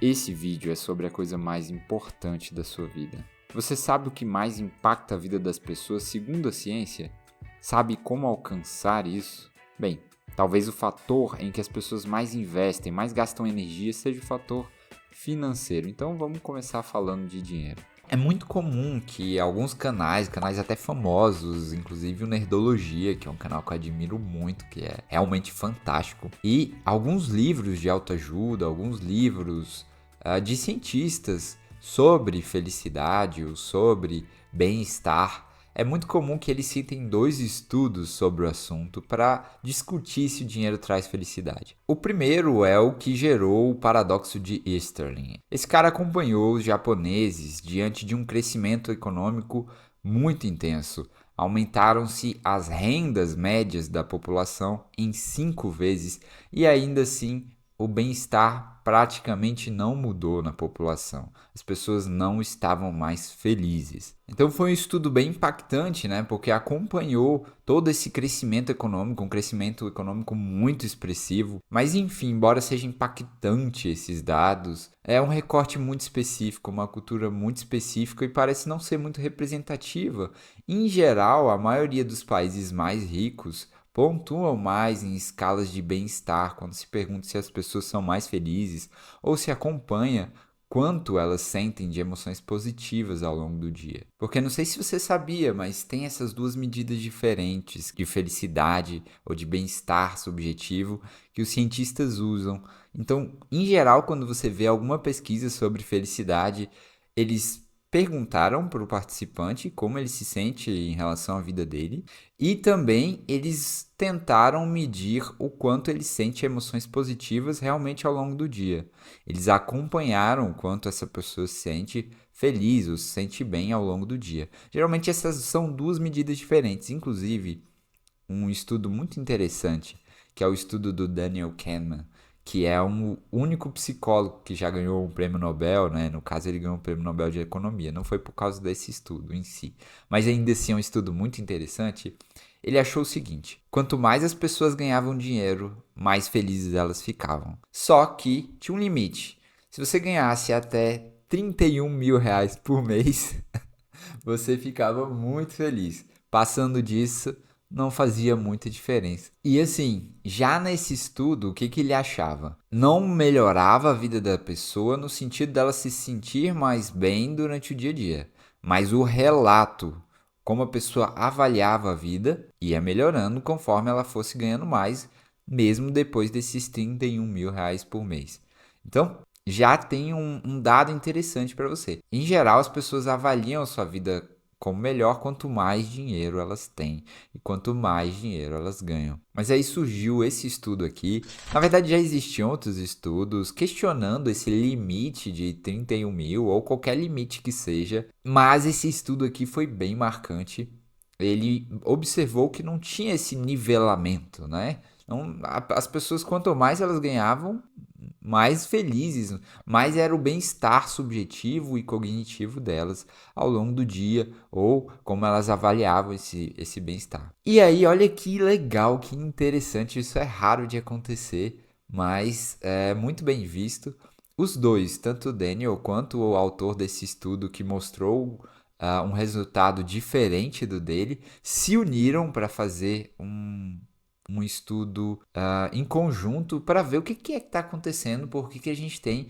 Esse vídeo é sobre a coisa mais importante da sua vida. Você sabe o que mais impacta a vida das pessoas segundo a ciência? Sabe como alcançar isso? Bem, talvez o fator em que as pessoas mais investem, mais gastam energia, seja o fator financeiro. Então vamos começar falando de dinheiro. É muito comum que alguns canais até famosos, inclusive o Nerdologia, que é um canal que eu admiro muito, que é realmente fantástico, e alguns livros de autoajuda, alguns livros de cientistas sobre felicidade ou sobre bem-estar. É muito comum que eles citem 2 estudos sobre o assunto para discutir se o dinheiro traz felicidade. O primeiro é o que gerou o paradoxo de Easterlin. Esse cara acompanhou os japoneses diante de um crescimento econômico muito intenso. Aumentaram-se as rendas médias da população em 5 vezes e ainda assim o bem-estar praticamente não mudou na população. As pessoas não estavam mais felizes. Então foi um estudo bem impactante, né? Porque acompanhou todo esse crescimento econômico, um crescimento econômico muito expressivo. Mas enfim, embora seja impactante esses dados, é um recorte muito específico, uma cultura muito específica e parece não ser muito representativa. Em geral, a maioria dos países mais ricos pontuam mais em escalas de bem-estar quando se pergunta se as pessoas são mais felizes ou se acompanha quanto elas sentem de emoções positivas ao longo do dia. Porque não sei se você sabia, mas tem essas 2 medidas diferentes de felicidade ou de bem-estar subjetivo que os cientistas usam. Então, em geral, quando você vê alguma pesquisa sobre felicidade, eles perguntaram para o participante como ele se sente em relação à vida dele e também eles tentaram medir o quanto ele sente emoções positivas realmente ao longo do dia. Eles acompanharam o quanto essa pessoa se sente feliz ou se sente bem ao longo do dia. Geralmente essas são 2 medidas diferentes, inclusive um estudo muito interessante, que é o estudo do Daniel Kahneman, que é um único psicólogo que já ganhou um prêmio Nobel, né? No caso, ele ganhou um prêmio Nobel de Economia. Não foi por causa desse estudo em si, mas ainda assim é um estudo muito interessante. Ele achou o seguinte: quanto mais as pessoas ganhavam dinheiro, mais felizes elas ficavam. Só que tinha um limite. Se você ganhasse até 31 mil reais por mês, você ficava muito feliz. Passando disso, não fazia muita diferença. E assim, já nesse estudo, o que ele achava? Não melhorava a vida da pessoa no sentido dela se sentir mais bem durante o dia a dia, mas o relato, como a pessoa avaliava a vida, ia melhorando conforme ela fosse ganhando mais, mesmo depois desses 31 mil reais por mês. Então, já tem um dado interessante para você. Em geral, as pessoas avaliam a sua vida como melhor quanto mais dinheiro elas têm e quanto mais dinheiro elas ganham. Mas aí surgiu esse estudo aqui. Na verdade, já existiam outros estudos questionando esse limite de 31 mil ou qualquer limite que seja, mas esse estudo aqui foi bem marcante. Ele observou que não tinha esse nivelamento, né? Então, as pessoas, quanto mais elas ganhavam, mais felizes, mais era o bem-estar subjetivo e cognitivo delas ao longo do dia, ou como elas avaliavam esse bem-estar. E aí, olha que legal, que interessante, isso é raro de acontecer, mas é muito bem visto. Os dois, tanto o Daniel quanto o autor desse estudo que mostrou um resultado diferente do dele, se uniram para fazer um estudo em conjunto para ver o que é que está acontecendo, por que a gente tem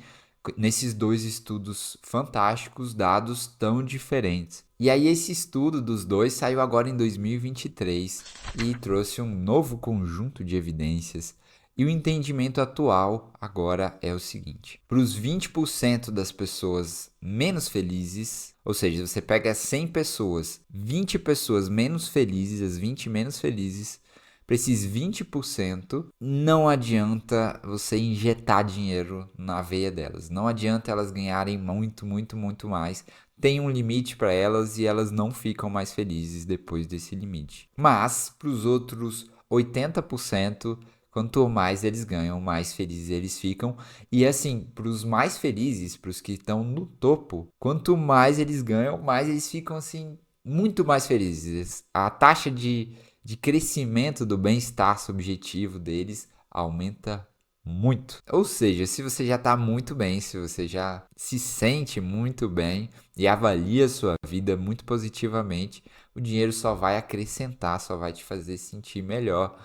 nesses 2 estudos fantásticos dados tão diferentes. E aí esse estudo dos 2 saiu agora em 2023 e trouxe um novo conjunto de evidências. E o entendimento atual agora é o seguinte: para os 20% das pessoas menos felizes, ou seja, você pega 100 pessoas, 20 pessoas menos felizes, as 20 menos felizes, para esses 20%, não adianta você injetar dinheiro na veia delas. Não adianta elas ganharem muito, muito, muito mais. Tem um limite para elas e elas não ficam mais felizes depois desse limite. Mas, para os outros 80%, quanto mais eles ganham, mais felizes eles ficam. E assim, para os mais felizes, para os que estão no topo, quanto mais eles ganham, mais eles ficam assim, muito mais felizes. A taxa de crescimento do bem-estar subjetivo deles aumenta muito. Ou seja, se você já está muito bem, se você já se sente muito bem e avalia a sua vida muito positivamente, o dinheiro só vai acrescentar, só vai te fazer sentir melhor,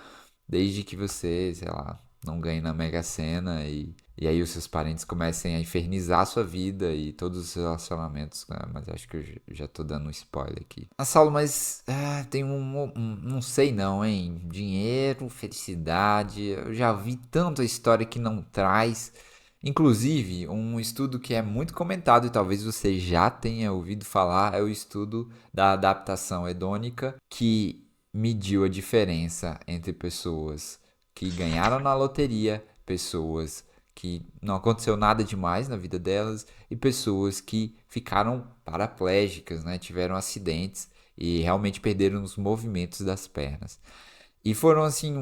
desde que você, sei lá, não ganhe na Mega Sena e aí os seus parentes comecem a infernizar a sua vida e todos os relacionamentos, né? Mas acho que eu já tô dando um spoiler aqui. Ah, Saulo, mas tem não sei não, hein? Dinheiro, felicidade, eu já vi tanta história que não traz. Inclusive, um estudo que é muito comentado e talvez você já tenha ouvido falar é o estudo da adaptação hedônica, que mediu a diferença entre pessoas que ganharam na loteria, pessoas que não aconteceu nada demais na vida delas e pessoas que ficaram paraplégicas, né? Tiveram acidentes e realmente perderam os movimentos das pernas. E foram assim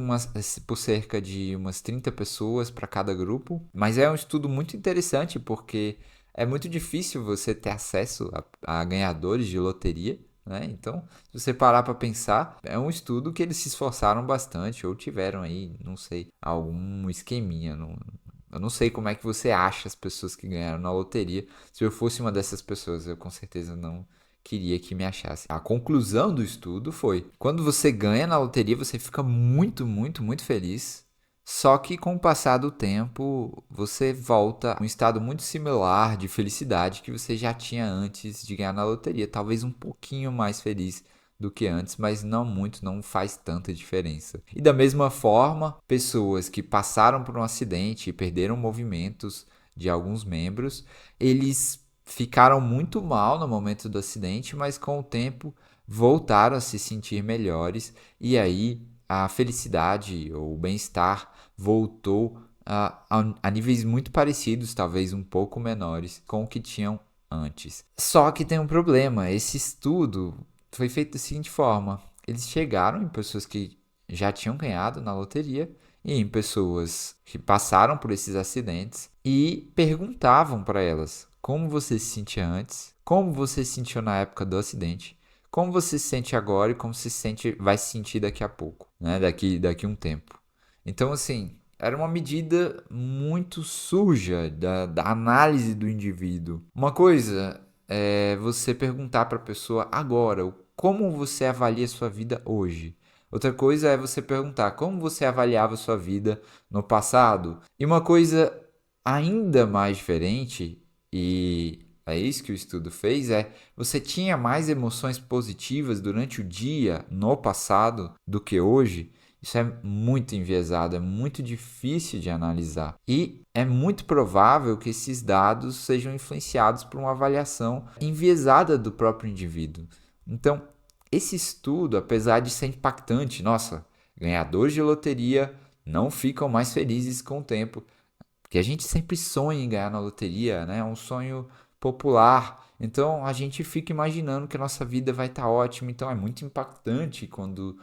por cerca de umas 30 pessoas para cada grupo, mas é um estudo muito interessante porque é muito difícil você ter acesso a ganhadores de loteria, né? Então, se você parar para pensar, é um estudo que eles se esforçaram bastante ou tiveram aí, não sei, algum esqueminha. Eu não sei como é que você acha as pessoas que ganharam na loteria. Se eu fosse uma dessas pessoas, eu com certeza não queria que me achasse. A conclusão do estudo foi: quando você ganha na loteria, você fica muito, muito, muito feliz. Só que com o passar do tempo, você volta a um estado muito similar de felicidade que você já tinha antes de ganhar na loteria. Talvez um pouquinho mais feliz do que antes, mas não muito, não faz tanta diferença. E da mesma forma, pessoas que passaram por um acidente e perderam movimentos de alguns membros, eles ficaram muito mal no momento do acidente, mas com o tempo voltaram a se sentir melhores e aí a felicidade ou o bem-estar voltou a níveis muito parecidos, talvez um pouco menores, com o que tinham antes. Só que tem um problema: esse estudo foi feito da seguinte forma: eles chegaram em pessoas que já tinham ganhado na loteria e em pessoas que passaram por esses acidentes e perguntavam para elas como você se sentia antes, como você se sentiu na época do acidente, como você se sente agora e como se sente, vai se sentir daqui a pouco, né? Daqui um tempo. Então, assim, era uma medida muito suja da análise do indivíduo. Uma coisa é você perguntar para a pessoa agora como você avalia a sua vida hoje. Outra coisa é você perguntar como você avaliava a sua vida no passado. E uma coisa ainda mais diferente, e é isso que o estudo fez, é você tinha mais emoções positivas durante o dia no passado do que hoje. Isso é muito enviesado, é muito difícil de analisar. E é muito provável que esses dados sejam influenciados por uma avaliação enviesada do próprio indivíduo. Então, esse estudo, apesar de ser impactante, nossa, ganhadores de loteria não ficam mais felizes com o tempo, porque a gente sempre sonha em ganhar na loteria, né? É um sonho popular. Então a gente fica imaginando que a nossa vida vai estar ótima. Então é muito impactante quando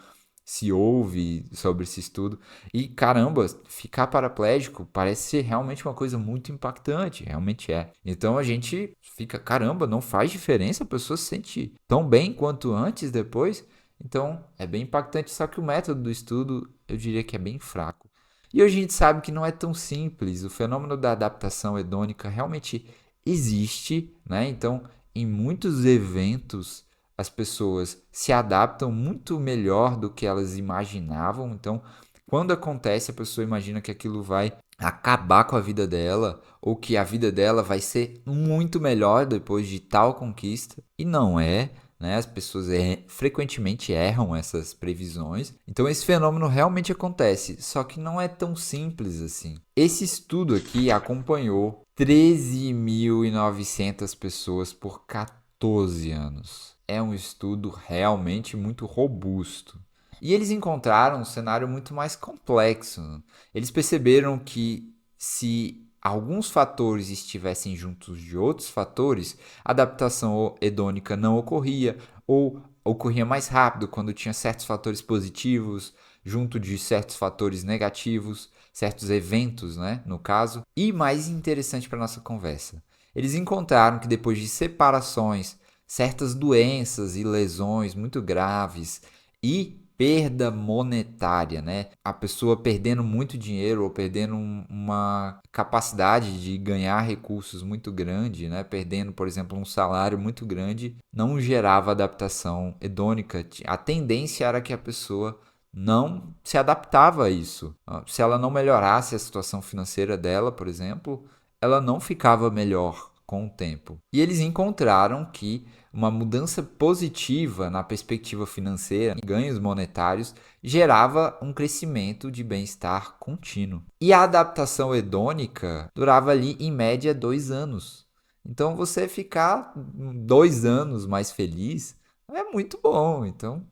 se ouve sobre esse estudo. E caramba, ficar paraplégico parece ser realmente uma coisa muito impactante, realmente é. Então a gente fica, caramba, não faz diferença, a pessoa se sente tão bem quanto antes, depois. Então é bem impactante, só que o método do estudo eu diria que é bem fraco. E hoje a gente sabe que não é tão simples. O fenômeno da adaptação hedônica realmente existe, né? Então, em muitos eventos as pessoas se adaptam muito melhor do que elas imaginavam. Então, quando acontece, a pessoa imagina que aquilo vai acabar com a vida dela ou que a vida dela vai ser muito melhor depois de tal conquista. E não é, né? As pessoas frequentemente erram essas previsões. Então, esse fenômeno realmente acontece, só que não é tão simples assim. Esse estudo aqui acompanhou 13.900 pessoas por 14 anos. É um estudo realmente muito robusto. E eles encontraram um cenário muito mais complexo. Eles perceberam que se alguns fatores estivessem juntos de outros fatores, a adaptação hedônica não ocorria ou ocorria mais rápido quando tinha certos fatores positivos junto de certos fatores negativos, certos eventos, né, no caso. E mais interessante para nossa conversa, eles encontraram que depois de separações, certas doenças e lesões muito graves e perda monetária, né? A pessoa perdendo muito dinheiro ou perdendo uma capacidade de ganhar recursos muito grande, né? Perdendo, por exemplo, um salário muito grande, não gerava adaptação hedônica. A tendência era que a pessoa não se adaptava a isso. Se ela não melhorasse a situação financeira dela, por exemplo, ela não ficava melhor com o tempo. E eles encontraram que uma mudança positiva na perspectiva financeira, ganhos monetários, gerava um crescimento de bem-estar contínuo. E a adaptação hedônica durava ali, em média, 2 anos. Então, você ficar 2 anos mais feliz é muito bom. Então,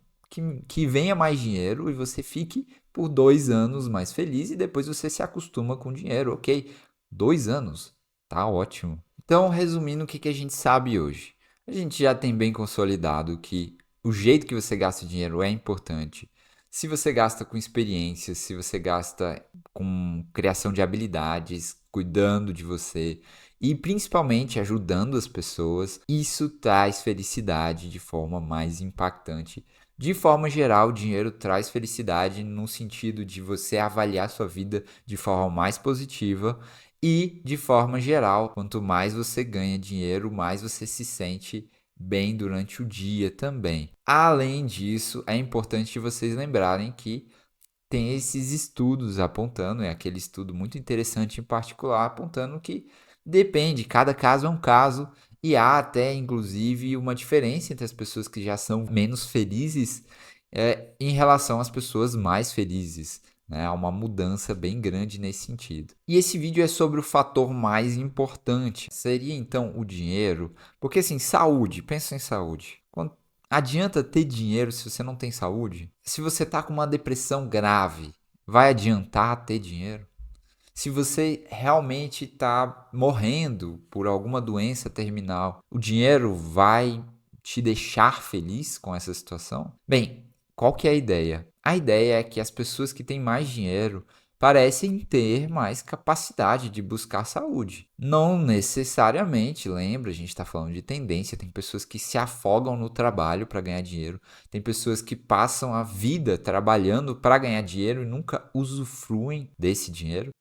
que venha mais dinheiro e você fique por 2 anos mais feliz e depois você se acostuma com o dinheiro. Ok, 2 anos, tá ótimo. Então, resumindo, o que a gente sabe hoje? A gente já tem bem consolidado que o jeito que você gasta o dinheiro é importante. Se você gasta com experiência, se você gasta com criação de habilidades, cuidando de você e principalmente ajudando as pessoas, isso traz felicidade de forma mais impactante. De forma geral, o dinheiro traz felicidade no sentido de você avaliar sua vida de forma mais positiva e, de forma geral, quanto mais você ganha dinheiro, mais você se sente bem durante o dia também. Além disso, é importante vocês lembrarem que tem esses estudos apontando, é aquele estudo muito interessante em particular, apontando que depende, cada caso é um caso, e há até inclusive uma diferença entre as pessoas que já são menos felizes em relação às pessoas mais felizes. Né? Há uma mudança bem grande nesse sentido. E esse vídeo é sobre o fator mais importante. Seria então o dinheiro, porque assim, saúde, pensa em saúde. Adianta ter dinheiro se você não tem saúde? Se você está com uma depressão grave, vai adiantar ter dinheiro? Se você realmente está morrendo por alguma doença terminal, o dinheiro vai te deixar feliz com essa situação? Bem, qual que é a ideia? A ideia é que as pessoas que têm mais dinheiro parecem ter mais capacidade de buscar saúde. Não necessariamente, lembra, a gente está falando de tendência, tem pessoas que se afogam no trabalho para ganhar dinheiro, tem pessoas que passam a vida trabalhando para ganhar dinheiro e nunca usufruem desse dinheiro.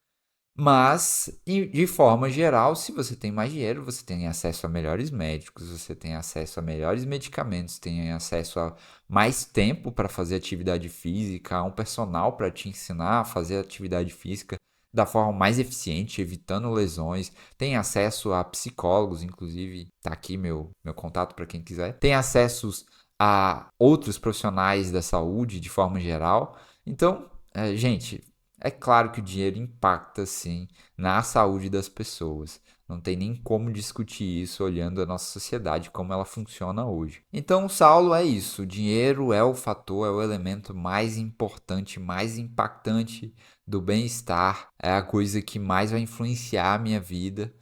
Mas, de forma geral, se você tem mais dinheiro, você tem acesso a melhores médicos, você tem acesso a melhores medicamentos, tem acesso a mais tempo para fazer atividade física, a um personal para te ensinar a fazer atividade física da forma mais eficiente, evitando lesões, tem acesso a psicólogos, inclusive, tá aqui meu contato para quem quiser, tem acessos a outros profissionais da saúde de forma geral. Então, gente, é claro que o dinheiro impacta, sim, na saúde das pessoas. Não tem nem como discutir isso olhando a nossa sociedade, como ela funciona hoje. Então, Saulo, é isso. O dinheiro é o fator, é o elemento mais importante, mais impactante do bem-estar. É a coisa que mais vai influenciar a minha vida.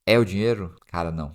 É o dinheiro? Cara, não.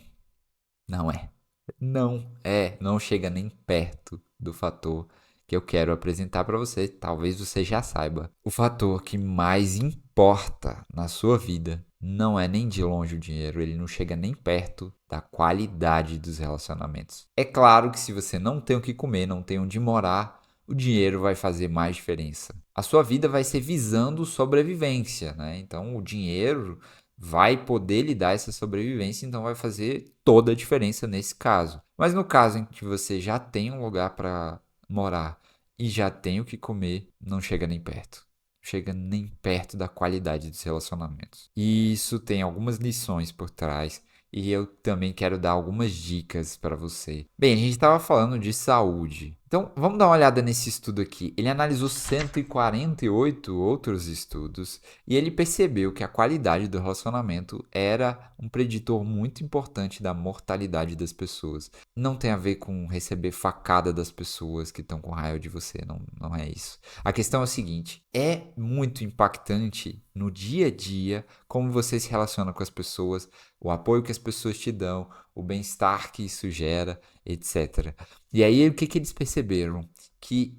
Não é. Não é. Não chega nem perto do fator que eu quero apresentar para você, talvez você já saiba. O fator que mais importa na sua vida não é nem de longe o dinheiro, ele não chega nem perto da qualidade dos relacionamentos. É claro que se você não tem o que comer, não tem onde morar, o dinheiro vai fazer mais diferença. A sua vida vai ser visando sobrevivência, né? Então o dinheiro vai poder lhe dar essa sobrevivência, então vai fazer toda a diferença nesse caso. Mas no caso em que você já tem um lugar para morar e já tem o que comer, não chega nem perto. Chega nem perto da qualidade dos relacionamentos. E isso tem algumas lições por trás e eu também quero dar algumas dicas para você. Bem, a gente estava falando de saúde. Então, vamos dar uma olhada nesse estudo aqui. Ele analisou 148 outros estudos e ele percebeu que a qualidade do relacionamento era um preditor muito importante da mortalidade das pessoas. Não tem a ver com receber facada das pessoas que estão com raiva de você, não é isso. A questão é o seguinte, é muito impactante no dia a dia como você se relaciona com as pessoas, o apoio que as pessoas te dão, o bem-estar que isso gera, etc. E aí, o que eles perceberam? Que,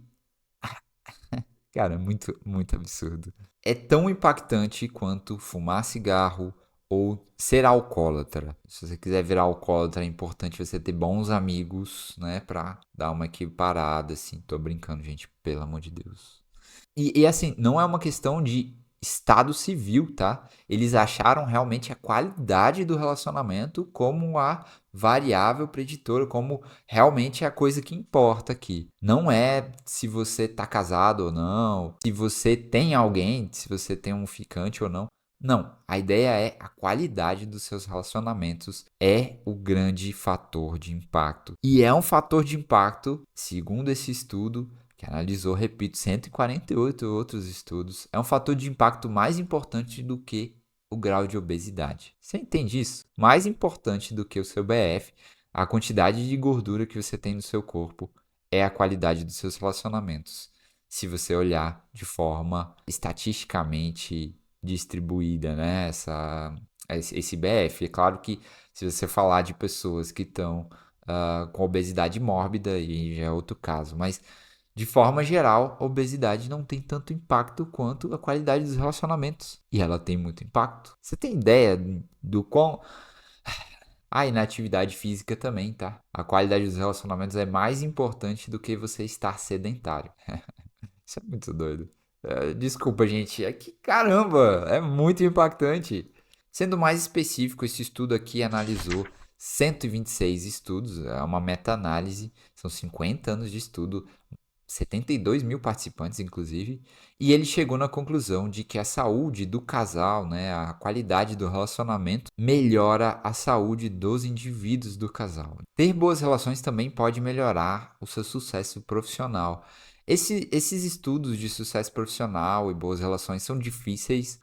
cara, muito absurdo. É tão impactante quanto fumar cigarro ou ser alcoólatra. Se você quiser virar alcoólatra, é importante você ter bons amigos, né, pra dar uma equiparada, assim. Tô brincando, gente, pelo amor de Deus. E assim, não é uma questão de estado civil, tá? Eles acharam realmente a qualidade do relacionamento como a variável preditora, como realmente a coisa que importa aqui. Não é se você tá casado ou não, se você tem alguém, se você tem um ficante ou não. Não, a ideia é a qualidade dos seus relacionamentos é o grande fator de impacto. E é um fator de impacto, segundo esse estudo, que analisou, repito, 148 outros estudos, é um fator de impacto mais importante do que o grau de obesidade. Você entende isso? Mais importante do que o seu BF, a quantidade de gordura que você tem no seu corpo é a qualidade dos seus relacionamentos. Se você olhar de forma estatisticamente distribuída, né? Esse BF. É claro que se você falar de pessoas que estão com obesidade mórbida, aí já é outro caso, mas de forma geral, a obesidade não tem tanto impacto quanto a qualidade dos relacionamentos. E ela tem muito impacto. Você tem ideia do quão. A inatividade física também, tá? A qualidade dos relacionamentos é mais importante do que você estar sedentário. Isso é muito doido. Desculpa, gente. É que caramba, é muito impactante. Sendo mais específico, esse estudo aqui analisou 126 estudos, é uma meta-análise, são 50 anos de estudo, 72 mil participantes, inclusive, e ele chegou na conclusão de que a saúde do casal, né, a qualidade do relacionamento, melhora a saúde dos indivíduos do casal. Ter boas relações também pode melhorar o seu sucesso profissional. Esses estudos de sucesso profissional e boas relações são difíceis.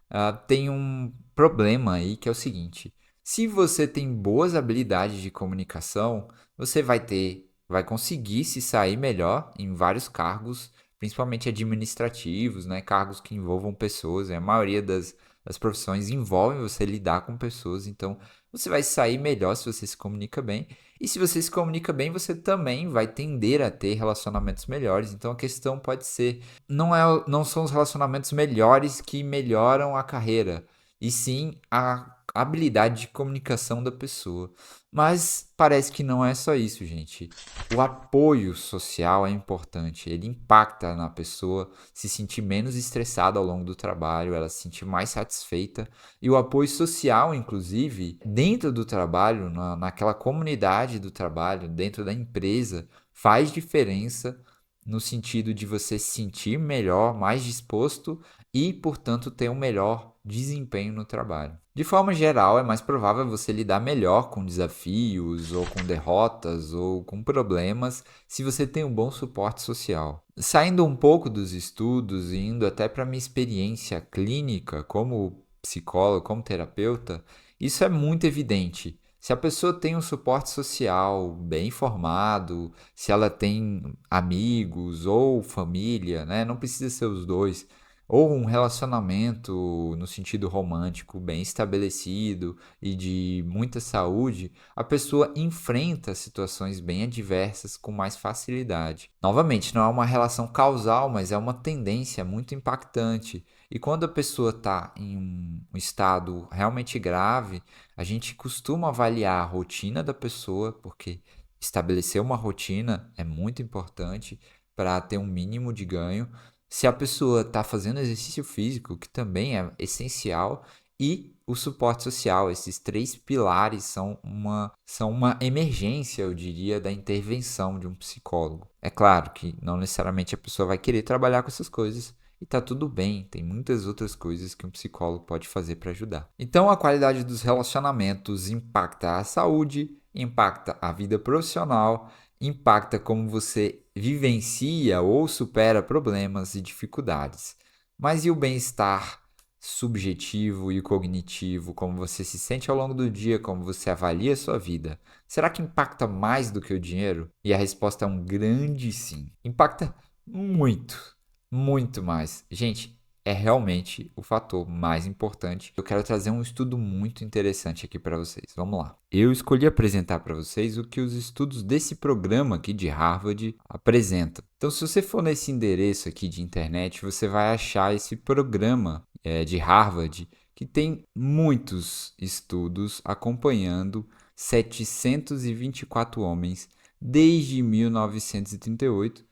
Tem um problema aí que é o seguinte: se você tem boas habilidades de comunicação, você vai conseguir se sair melhor em vários cargos, principalmente administrativos, né? Cargos que envolvam pessoas. A maioria das profissões envolvem você lidar com pessoas, então você vai sair melhor se você se comunica bem. E se você se comunica bem, você também vai tender a ter relacionamentos melhores. Então a questão pode ser, não são os relacionamentos melhores que melhoram a carreira, e sim a habilidade de comunicação da pessoa. Mas parece que não é só isso, gente. O apoio social é importante, ele impacta na pessoa se sentir menos estressada ao longo do trabalho, ela se sentir mais satisfeita. E o apoio social, inclusive, dentro do trabalho, naquela comunidade do trabalho, dentro da empresa, faz diferença no sentido de você se sentir melhor, mais disposto e, portanto, ter um melhor desempenho no trabalho. De forma geral, é mais provável você lidar melhor com desafios, ou com derrotas, ou com problemas, se você tem um bom suporte social. Saindo um pouco dos estudos e indo até para a minha experiência clínica como psicólogo, como terapeuta, isso é muito evidente. Se a pessoa tem um suporte social bem formado, se ela tem amigos ou família, né? Não precisa ser os dois, ou um relacionamento no sentido romântico bem estabelecido e de muita saúde, a pessoa enfrenta situações bem adversas com mais facilidade. Novamente, não é uma relação causal, mas é uma tendência muito impactante. E quando a pessoa está em um estado realmente grave, a gente costuma avaliar a rotina da pessoa, porque estabelecer uma rotina é muito importante para ter um mínimo de ganho. Se a pessoa está fazendo exercício físico, que também é essencial, e o suporte social, esses três pilares são uma emergência, eu diria, da intervenção de um psicólogo. É claro que não necessariamente a pessoa vai querer trabalhar com essas coisas, e tá tudo bem, tem muitas outras coisas que um psicólogo pode fazer para ajudar. Então, a qualidade dos relacionamentos impacta a saúde, impacta a vida profissional, impacta como você vivencia ou supera problemas e dificuldades. Mas e o bem-estar subjetivo e cognitivo, como você se sente ao longo do dia, como você avalia a sua vida? Será que impacta mais do que o dinheiro? E a resposta é um grande sim. Impacta muito, muito mais. Gente, é realmente o fator mais importante. Eu quero trazer um estudo muito interessante aqui para vocês. Vamos lá. Eu escolhi apresentar para vocês o que os estudos desse programa aqui de Harvard apresentam. Então, se você for nesse endereço aqui de internet, você vai achar esse programa de Harvard que tem muitos estudos acompanhando 724 homens desde 1938.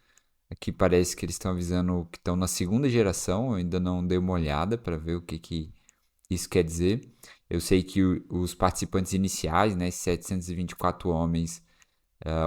Aqui parece que eles estão avisando que estão na segunda geração, eu ainda não dei uma olhada para ver o que isso quer dizer. Eu sei que os participantes iniciais, né, 724 homens,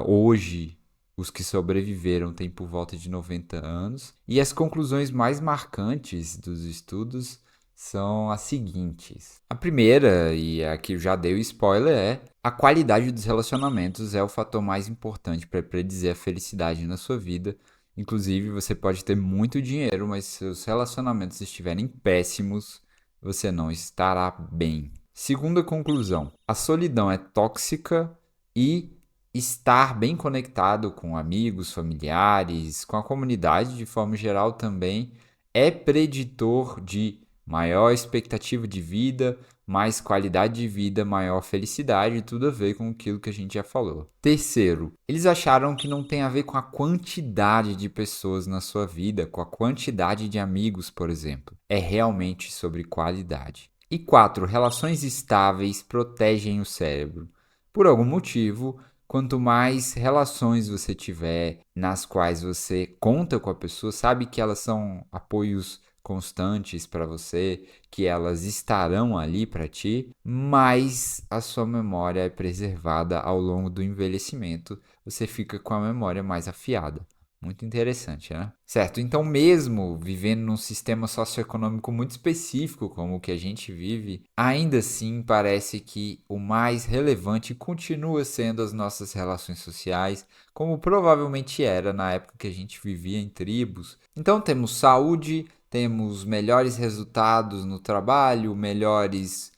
hoje os que sobreviveram têm por volta de 90 anos. E as conclusões mais marcantes dos estudos são as seguintes. A primeira, e a que eu já dei o spoiler, é a qualidade dos relacionamentos é o fator mais importante para predizer a felicidade na sua vida. Inclusive, você pode ter muito dinheiro, mas se seus relacionamentos estiverem péssimos, você não estará bem. Segunda conclusão: a solidão é tóxica e estar bem conectado com amigos, familiares, com a comunidade de forma geral também é preditor de maior expectativa de vida, mais qualidade de vida, maior felicidade, tudo a ver com aquilo que a gente já falou. Terceiro, eles acharam que não tem a ver com a quantidade de pessoas na sua vida, com a quantidade de amigos, por exemplo. É realmente sobre qualidade. E quatro, relações estáveis protegem o cérebro. Por algum motivo, quanto mais relações você tiver nas quais você conta com a pessoa, sabe que elas são apoios constantes para você, que elas estarão ali para ti, mais a sua memória é preservada ao longo do envelhecimento, você fica com a memória mais afiada. Muito interessante, né? Certo, então mesmo vivendo num sistema socioeconômico muito específico como o que a gente vive, ainda assim parece que o mais relevante continua sendo as nossas relações sociais, como provavelmente era na época que a gente vivia em tribos. Então temos saúde, temos melhores resultados no trabalho, melhores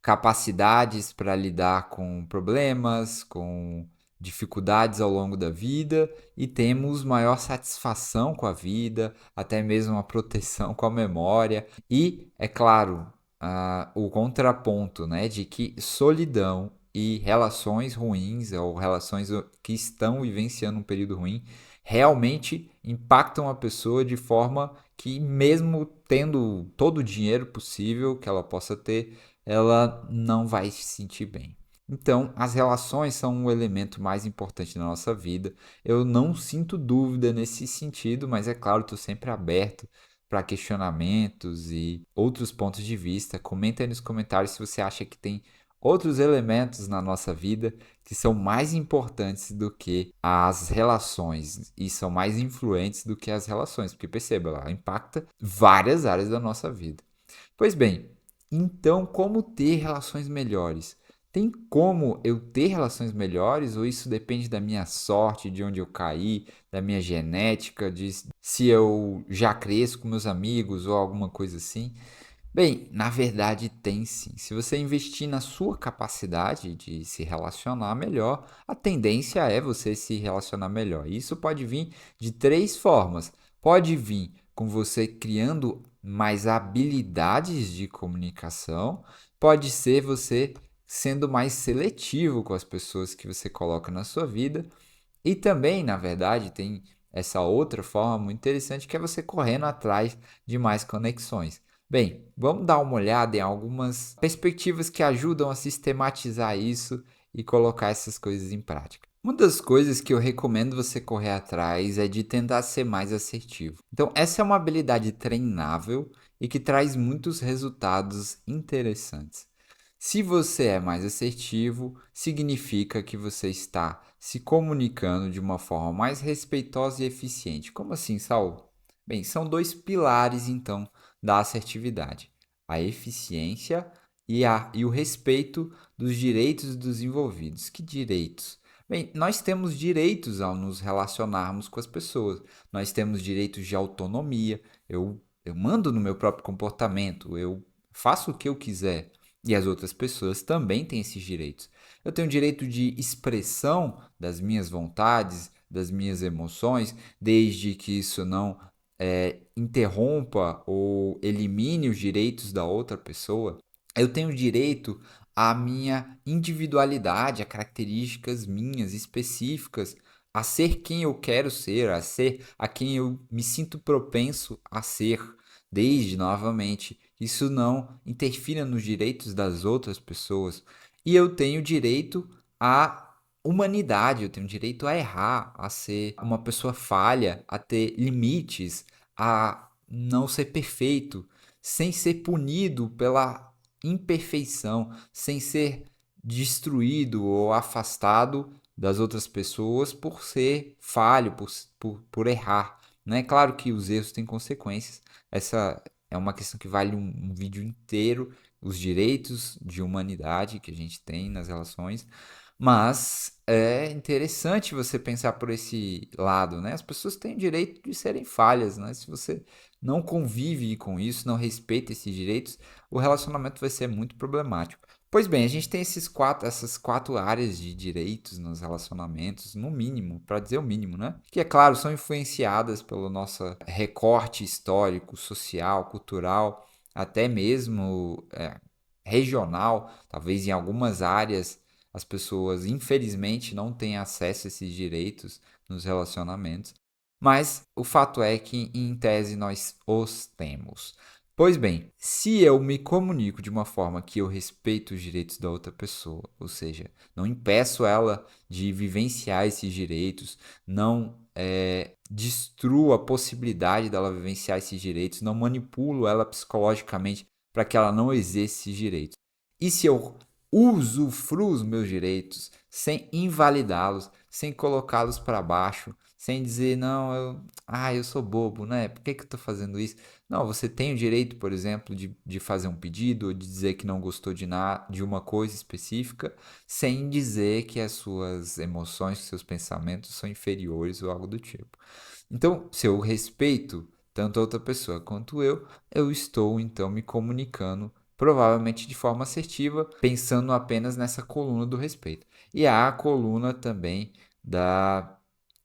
capacidades para lidar com problemas, com dificuldades ao longo da vida e temos maior satisfação com a vida, até mesmo uma proteção com a memória e, é claro, o contraponto, né, de que solidão e relações ruins ou relações que estão vivenciando um período ruim realmente impactam a pessoa de forma que mesmo tendo todo o dinheiro possível que ela possa ter, ela não vai se sentir bem. Então, as relações são um elemento mais importante na nossa vida. Eu não sinto dúvida nesse sentido, mas é claro, estou sempre aberto para questionamentos e outros pontos de vista. Comenta aí nos comentários se você acha que tem outros elementos na nossa vida que são mais importantes do que as relações e são mais influentes do que as relações, porque perceba, ela impacta várias áreas da nossa vida. Pois bem, então como ter relações melhores? Tem como eu ter relações melhores ou isso depende da minha sorte, de onde eu caí, da minha genética, de se eu já cresço com meus amigos ou alguma coisa assim? Bem, na verdade tem sim. Se você investir na sua capacidade de se relacionar melhor, a tendência é você se relacionar melhor. Isso pode vir de três formas. Pode vir com você criando mais habilidades de comunicação, pode ser você sendo mais seletivo com as pessoas que você coloca na sua vida, e também, na verdade, tem essa outra forma muito interessante que é você correndo atrás de mais conexões. Bem, vamos dar uma olhada em algumas perspectivas que ajudam a sistematizar isso e colocar essas coisas em prática. Uma das coisas que eu recomendo você correr atrás é de tentar ser mais assertivo. Então, essa é uma habilidade treinável e que traz muitos resultados interessantes. Se você é mais assertivo, significa que você está se comunicando de uma forma mais respeitosa e eficiente. Como assim, Saul? Bem, são dois pilares, então, da assertividade: a eficiência e o respeito dos direitos dos envolvidos. Que direitos? Bem, nós temos direitos ao nos relacionarmos com as pessoas. Nós temos direitos de autonomia. Eu mando no meu próprio comportamento, eu faço o que eu quiser. E as outras pessoas também têm esses direitos. Eu tenho o direito de expressão das minhas vontades, das minhas emoções, desde que isso não interrompa ou elimine os direitos da outra pessoa. Eu tenho direito à minha individualidade, a características minhas específicas, a ser quem eu quero ser, a ser a quem eu me sinto propenso a ser, desde novamente que isso não interfira nos direitos das outras pessoas. E eu tenho direito à humanidade, eu tenho direito a errar, a ser uma pessoa falha, a ter limites, a não ser perfeito, sem ser punido pela imperfeição, sem ser destruído ou afastado das outras pessoas por ser falho, por errar. Né? Claro que os erros têm consequências. Essa é uma questão que vale um vídeo inteiro, os direitos de humanidade que a gente tem nas relações. Mas é interessante você pensar por esse lado, né? As pessoas têm o direito de serem falhas, né? Se você não convive com isso, não respeita esses direitos, o relacionamento vai ser muito problemático. Pois bem, a gente tem essas quatro áreas de direitos nos relacionamentos, no mínimo, para dizer o mínimo, né? Que, é claro, são influenciadas pelo nosso recorte histórico, social, cultural, até mesmo regional. Talvez em algumas áreas as pessoas, infelizmente, não têm acesso a esses direitos nos relacionamentos. Mas o fato é que, em tese, nós os temos. Pois bem, se eu me comunico de uma forma que eu respeito os direitos da outra pessoa, ou seja, não impeço ela de vivenciar esses direitos, não destruo a possibilidade dela vivenciar esses direitos, não manipulo ela psicologicamente para que ela não exerça esses direitos. E se eu usufruo os meus direitos sem invalidá-los, sem colocá-los para baixo, sem dizer, não, eu sou bobo, né? Por que eu estou fazendo isso? Não, você tem o direito, por exemplo, de fazer um pedido ou de dizer que não gostou de uma coisa específica, sem dizer que as suas emoções, seus pensamentos são inferiores ou algo do tipo. Então, se eu respeito tanto a outra pessoa quanto eu estou então me comunicando, provavelmente de forma assertiva, pensando apenas nessa coluna do respeito. E há a coluna também da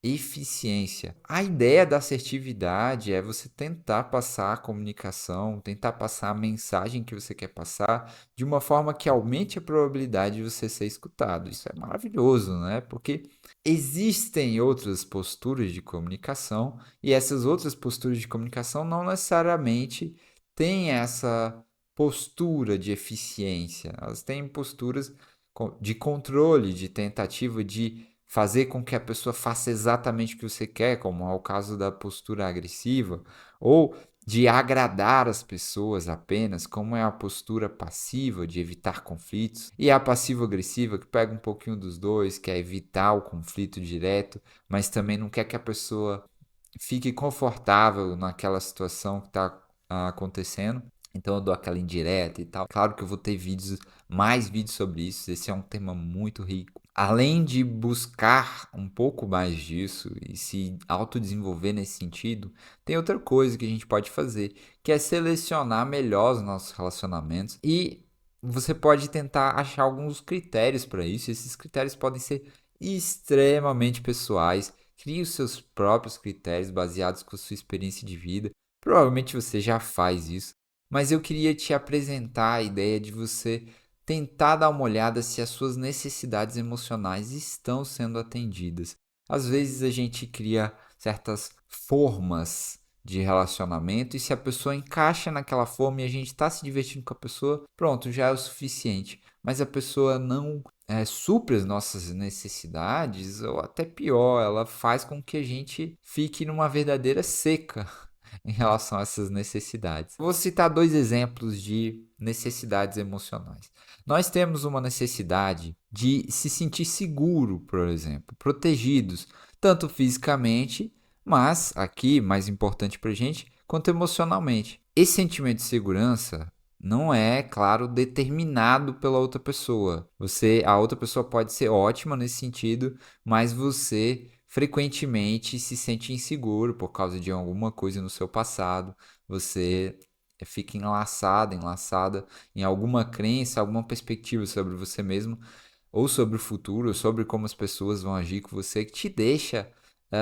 eficiência. A ideia da assertividade é você tentar passar a comunicação, tentar passar a mensagem que você quer passar de uma forma que aumente a probabilidade de você ser escutado. Isso é maravilhoso, né? Porque existem outras posturas de comunicação e essas outras posturas de comunicação não necessariamente têm essa postura de eficiência. Elas têm posturas de controle, de tentativa de fazer com que a pessoa faça exatamente o que você quer, como é o caso da postura agressiva, ou de agradar as pessoas apenas, como é a postura passiva, de evitar conflitos, e a passivo-agressiva, que pega um pouquinho dos dois, que é evitar o conflito direto, mas também não quer que a pessoa fique confortável naquela situação que está acontecendo. Então eu dou aquela indireta e tal. Claro que eu vou ter mais vídeos sobre isso. Esse é um tema muito rico. Além de buscar um pouco mais disso e se autodesenvolver nesse sentido, tem outra coisa que a gente pode fazer, que é selecionar melhor os nossos relacionamentos e você pode tentar achar alguns critérios para isso. Esses critérios podem ser extremamente pessoais. Crie os seus próprios critérios baseados com a sua experiência de vida. Provavelmente você já faz isso, mas eu queria te apresentar a ideia de você tentar dar uma olhada se as suas necessidades emocionais estão sendo atendidas. Às vezes a gente cria certas formas de relacionamento e se a pessoa encaixa naquela forma e a gente está se divertindo com a pessoa, pronto, já é o suficiente. Mas a pessoa não supre as nossas necessidades, ou até pior, ela faz com que a gente fique numa verdadeira seca em relação a essas necessidades. Vou citar dois exemplos de necessidades emocionais. Nós temos uma necessidade de se sentir seguro, por exemplo, protegidos, tanto fisicamente, mas aqui, mais importante para a gente, quanto emocionalmente. Esse sentimento de segurança não é, claro, determinado pela outra pessoa. A outra pessoa pode ser ótima nesse sentido, mas você frequentemente se sente inseguro por causa de alguma coisa no seu passado. Você fica enlaçada em alguma crença, alguma perspectiva sobre você mesmo, ou sobre o futuro, ou sobre como as pessoas vão agir com você, que te deixa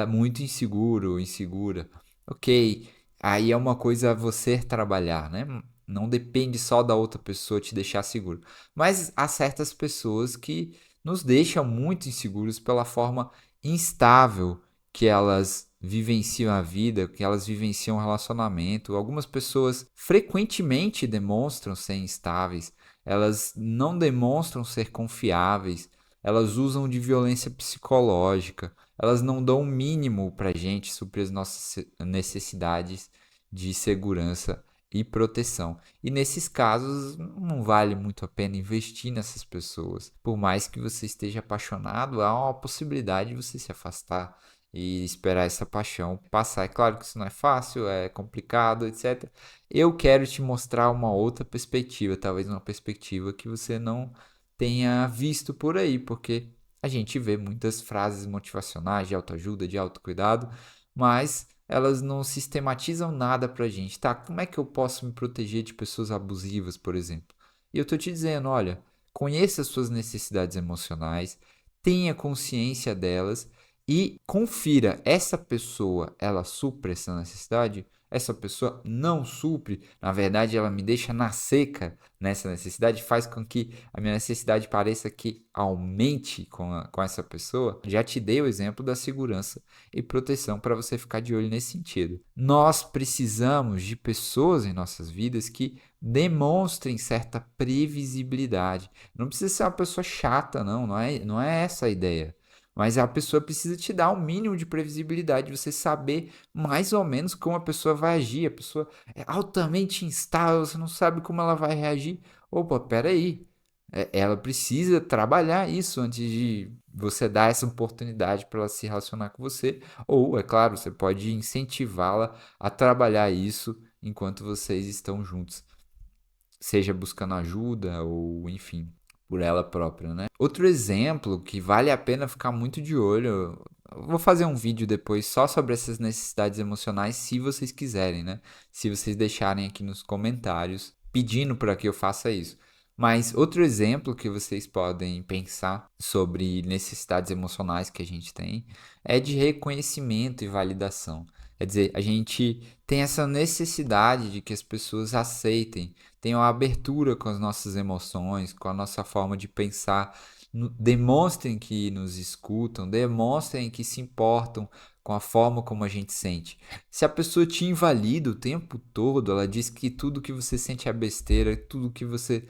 muito inseguro, insegura. Ok, aí é uma coisa a você trabalhar, né? Não depende só da outra pessoa te deixar seguro. Mas há certas pessoas que nos deixam muito inseguros pela forma instável que elas vivenciam a vida, que elas vivenciam o relacionamento. Algumas pessoas frequentemente demonstram ser instáveis, elas não demonstram ser confiáveis, elas usam de violência psicológica, elas não dão o mínimo pra gente suprir as nossas necessidades de segurança e proteção. E nesses casos, não vale muito a pena investir nessas pessoas. Por mais que você esteja apaixonado, há uma possibilidade de você se afastar e esperar essa paixão passar. É claro que isso não é fácil, é complicado, etc. Eu quero te mostrar uma outra perspectiva, talvez uma perspectiva que você não tenha visto por aí, porque a gente vê muitas frases motivacionais de autoajuda, de autocuidado, mas elas não sistematizam nada pra gente. Tá, como é que eu posso me proteger de pessoas abusivas, por exemplo? E eu tô te dizendo, olha, conheça as suas necessidades emocionais, tenha consciência delas e confira, essa pessoa, ela supre essa necessidade? Essa pessoa não supre, na verdade ela me deixa na seca nessa necessidade, faz com que a minha necessidade pareça que aumente com essa pessoa. Já te dei o exemplo da segurança e proteção para você ficar de olho nesse sentido. Nós precisamos de pessoas em nossas vidas que demonstrem certa previsibilidade. Não precisa ser uma pessoa chata, não é essa a ideia. Mas a pessoa precisa te dar um mínimo de previsibilidade, você saber mais ou menos como a pessoa vai agir. A pessoa é altamente instável, você não sabe como ela vai reagir. Opa, peraí. Ela precisa trabalhar isso antes de você dar essa oportunidade para ela se relacionar com você. Ou, é claro, você pode incentivá-la a trabalhar isso enquanto vocês estão juntos, seja buscando ajuda ou, enfim, por ela própria, né? Outro exemplo que vale a pena ficar muito de olho, eu vou fazer um vídeo depois só sobre essas necessidades emocionais, se vocês quiserem, né? Se vocês deixarem aqui nos comentários pedindo para que eu faça isso. Mas outro exemplo que vocês podem pensar sobre necessidades emocionais que a gente tem é de reconhecimento e validação. Quer dizer, a gente tem essa necessidade de que as pessoas aceitem, tenham abertura com as nossas emoções, com a nossa forma de pensar, demonstrem que nos escutam, demonstrem que se importam com a forma como a gente sente. Se a pessoa te invalida o tempo todo, ela diz que tudo que você sente é besteira, tudo que você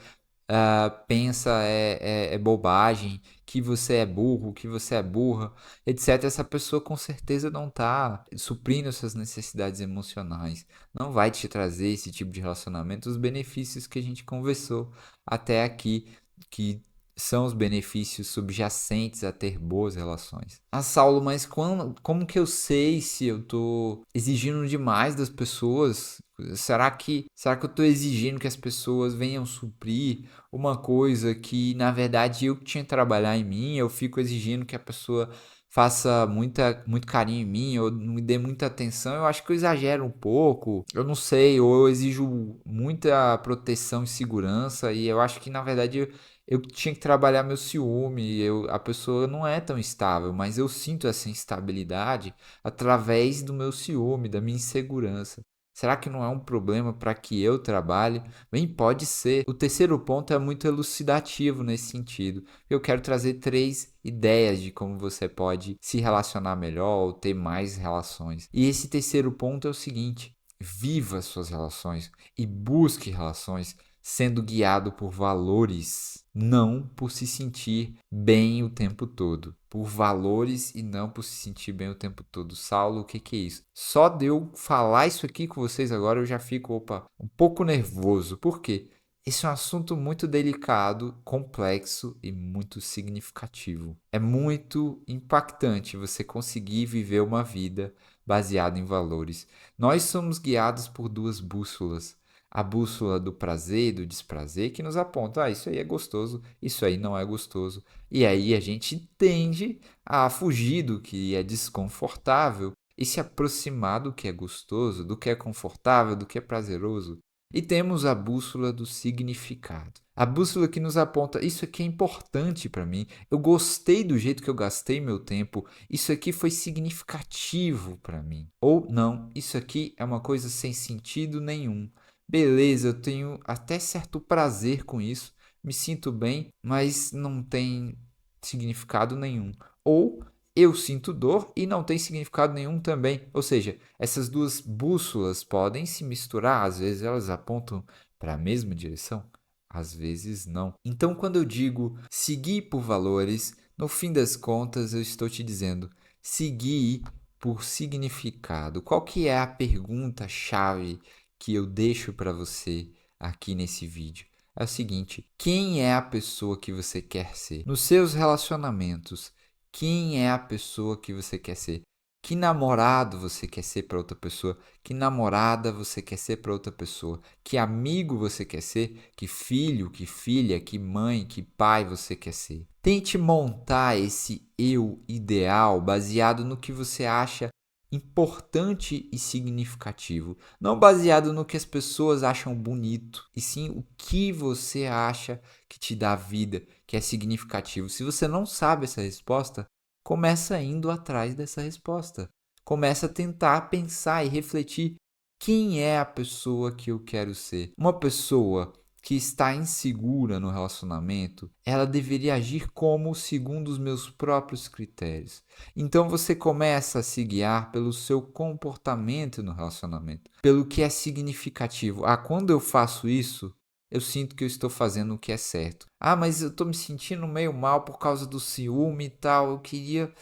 pensa é bobagem, que você é burro, que você é burra, etc. Essa pessoa com certeza não está suprindo suas necessidades emocionais. Não vai te trazer esse tipo de relacionamento os benefícios que a gente conversou até aqui, que são os benefícios subjacentes a ter boas relações. Ah, Saulo, mas como que eu sei se eu tô exigindo demais das pessoas? Será que eu tô exigindo que as pessoas venham suprir uma coisa que, na verdade, eu que tinha que trabalhar em mim? Eu fico exigindo que a pessoa faça muito carinho em mim, ou me dê muita atenção. Eu acho que eu exagero um pouco, eu não sei, ou eu exijo muita proteção e segurança, e eu acho que, na verdade, eu tinha que trabalhar meu ciúme. A pessoa não é tão estável, mas eu sinto essa instabilidade através do meu ciúme, da minha insegurança. Será que não é um problema para que eu trabalhe? Bem, pode ser. O terceiro ponto é muito elucidativo nesse sentido. Eu quero trazer 3 ideias de como você pode se relacionar melhor ou ter mais relações. E esse terceiro ponto é o seguinte: viva suas relações e busque relações sendo guiado por valores, não por se sentir bem o tempo todo. Por valores e não por se sentir bem o tempo todo. Saulo, o que que é isso? Só de eu falar isso aqui com vocês agora eu já fico, um pouco nervoso. Por quê? Esse é um assunto muito delicado, complexo e muito significativo. É muito impactante você conseguir viver uma vida baseada em valores. Nós somos guiados por 2 bússolas: a bússola do prazer e do desprazer, que nos aponta, isso aí é gostoso, isso aí não é gostoso. E aí a gente tende a fugir do que é desconfortável e se aproximar do que é gostoso, do que é confortável, do que é prazeroso. E temos a bússola do significado. A bússola que nos aponta, isso aqui é importante para mim, eu gostei do jeito que eu gastei meu tempo, isso aqui foi significativo para mim. Ou não, isso aqui é uma coisa sem sentido nenhum. Beleza, eu tenho até certo prazer com isso, me sinto bem, mas não tem significado nenhum. Ou eu sinto dor e não tem significado nenhum também. Ou seja, essas duas bússolas podem se misturar, às vezes elas apontam para a mesma direção, às vezes não. Então, quando eu digo seguir por valores, no fim das contas eu estou te dizendo seguir por significado. Qual que é a pergunta-chave que eu deixo para você aqui nesse vídeo? É o seguinte: quem é a pessoa que você quer ser? Nos seus relacionamentos, quem é a pessoa que você quer ser? Que namorado você quer ser para outra pessoa? Que namorada você quer ser para outra pessoa? Que amigo você quer ser? Que filho, que filha, que mãe, que pai você quer ser? Tente montar esse eu ideal baseado no que você acha importante e significativo, não baseado no que as pessoas acham bonito, e sim o que você acha que te dá vida, que é significativo. Se você não sabe essa resposta, começa indo atrás dessa resposta. Começa a tentar pensar e refletir quem é a pessoa que eu quero ser. Uma pessoa que está insegura no relacionamento, ela deveria agir como segundo os meus próprios critérios. Então você começa a se guiar pelo seu comportamento no relacionamento, pelo que é significativo. Ah, quando eu faço isso, eu sinto que eu estou fazendo o que é certo. Ah, mas eu estou me sentindo meio mal por causa do ciúme e tal. Eu queria.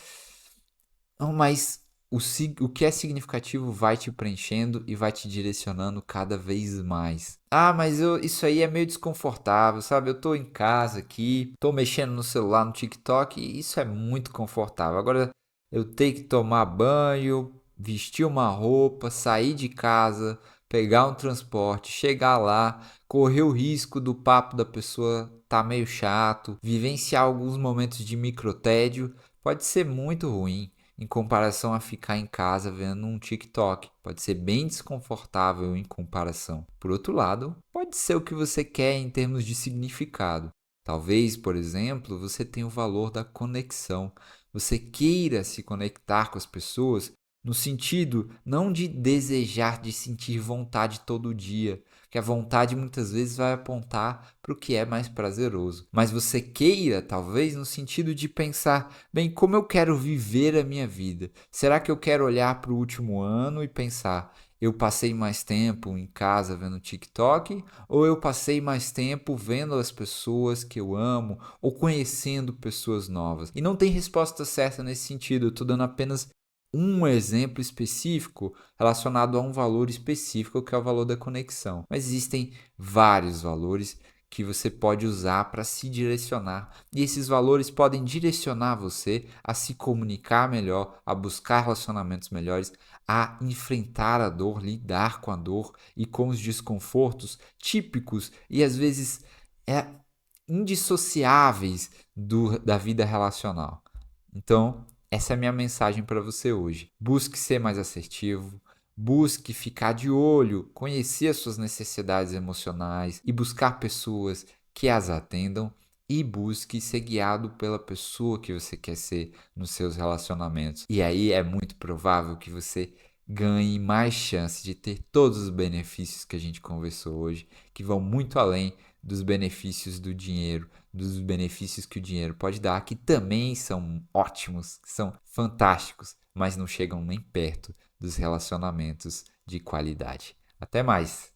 Não, mas o que é significativo vai te preenchendo e vai te direcionando cada vez mais. Ah, mas isso aí é meio desconfortável, sabe? Eu tô em casa aqui, tô mexendo no celular, no TikTok, e isso é muito confortável. Agora eu tenho que tomar banho, vestir uma roupa, sair de casa, pegar um transporte, chegar lá, correr o risco do papo da pessoa tá meio chato, vivenciar alguns momentos de microtédio, pode ser muito ruim em comparação a ficar em casa vendo um TikTok. Pode ser bem desconfortável em comparação. Por outro lado, pode ser o que você quer em termos de significado. Talvez, por exemplo, você tenha o valor da conexão. Você queira se conectar com as pessoas no sentido não de desejar, de sentir vontade todo dia, que a vontade muitas vezes vai apontar para o que é mais prazeroso. Mas você queira, talvez, no sentido de pensar, bem, como eu quero viver a minha vida? Será que eu quero olhar para o último ano e pensar, eu passei mais tempo em casa vendo TikTok ou eu passei mais tempo vendo as pessoas que eu amo ou conhecendo pessoas novas? E não tem resposta certa nesse sentido, eu estou dando apenas um exemplo específico relacionado a um valor específico, que é o valor da conexão. Mas existem vários valores que você pode usar para se direcionar, e esses valores podem direcionar você a se comunicar melhor, a buscar relacionamentos melhores, a enfrentar a dor, lidar com a dor e com os desconfortos típicos e às vezes indissociáveis da vida relacional. Então, essa é a minha mensagem para você hoje. Busque ser mais assertivo, busque ficar de olho, conhecer as suas necessidades emocionais e buscar pessoas que as atendam, e busque ser guiado pela pessoa que você quer ser nos seus relacionamentos. E aí é muito provável que você ganhe mais chance de ter todos os benefícios que a gente conversou hoje, que vão muito além dos benefícios do dinheiro, dos benefícios que o dinheiro pode dar, que também são ótimos, são fantásticos, mas não chegam nem perto dos relacionamentos de qualidade. Até mais!